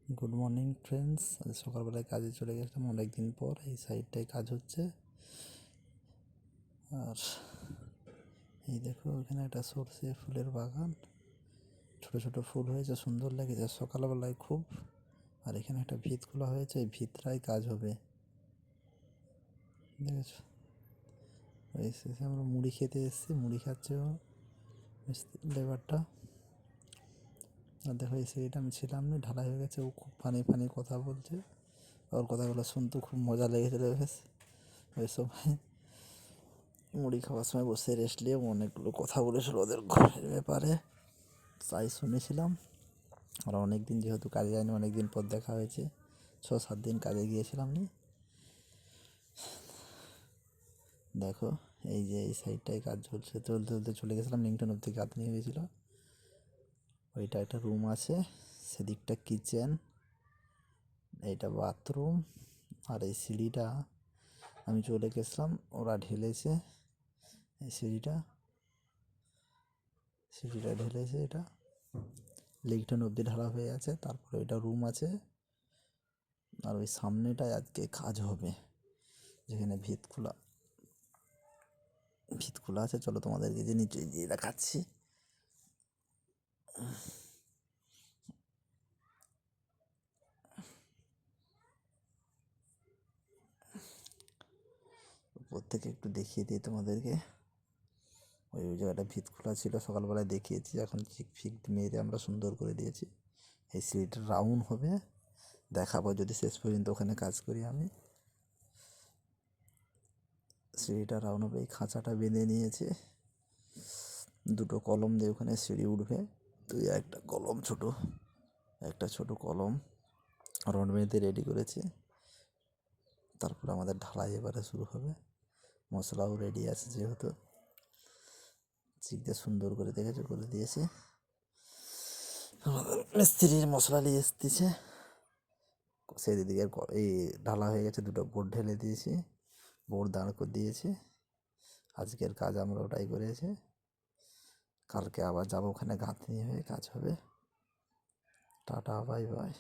Good morning friends. আজ সকালবেলায় কাজে চলে গেছিলাম অনেকদিন পর। এই সাইডটায় কাজ হচ্ছে। আর এই দেখো এখানে একটা সরষে ফুলের বাগান, ছোট ছোট ফুল হয়েছে, সুন্দর লেগেছে সকালবেলায় খুব। আর এখানে একটা ভিত খোলা হয়েছে, এই ভিতটাই কাজ হবে, দেখেছো? ওই শেষে আমরা মুড়ি খেতে এসেছি, মুড়ি খাচ্ছে ও লেবারটা। আর দেখো এই সিঁড়িটা আমি ছিলাম না, ঢালাই হয়ে গেছে। ও খুব ফানি ফানি কথা বলছে, ওর কথাগুলো শুনতে খুব মজা লেগেছিলো বেশ। ওই সময় মুড়ি খাওয়ার সময় বসে রেস্ট নিয়ে অনেকগুলো কথা বলেছিল ওদের ঘরের ব্যাপারে, তাই শুনেছিলাম। আর অনেক দিন যেহেতু কাজে যায়নি, অনেক দিন পর দেখা হয়েছে, 6-7 দিন কাজে গিয়েছিলাম নি। দেখো এই যে এই সাইডটায় কাজ চলছে, চলতে চলতে চলে গেছিলাম লিংটন অব্দি, গাঁথনি হয়েছিল। ওইটা একটা রুম আছে, সেদিকটা কিচেন, এইটা বাথরুম। আর এই সিঁড়িটা আমি চলে গেছিলাম, ওরা ঢেলেছে এই সিঁড়িটা ঢেলেছে। এটা লিংটন অব্দি ঢালা হয়ে আছে। তারপরে এটা রুম আছে। আর ওই সামনেটায় আজকে কাজ হবে, যেখানে ভিত খোলা আছে। চলো তোমাদেরকে যে নিচে গিয়ে দেখাচ্ছি। উপর থেকে একটু দেখিয়ে দিই তোমাদেরকে। ওই জায়গাটা ভিত খোলা ছিল, সকালবেলায় দেখিয়েছি। এখন চিক ফিক মেরে আমরা সুন্দর করে দিয়েছি। এই সিঁড়িটা রাউন্ড হবে, দেখাবো যদি শেষ পর্যন্ত ওখানে কাজ করি আমি। সিঁড়িটা রাউন্ড হবে, এই খাঁচাটা বেঁধে নিয়েছে, দুটো কলম দিয়ে ওখানে সিঁড়ি উঠবে। একটা কলম একটা ছোট কলম রড বেঁধে রেডি করেছি। তারপরে আমাদের ঢালাই এবারে শুরু হবে। মশলাও রেডি আছে, যেহেতু চিকতে সুন্দর করে দেখেছো করে দিয়েছি। আমাদের মিস্ত্রির মশলা নিয়ে এসতেছে। সেদিকে এই ঢালা হয়ে গেছে, দুটো বোর্ড ঢেলে দিয়েছি, বোর্ড দাঁড় করে দিয়েছি। আজকের কাজ আমরা ওটাই করেছি। কালকে আবার যাবো, ওখানে গাঁথনি হয়ে কাজ হবে। Tata, bye bye.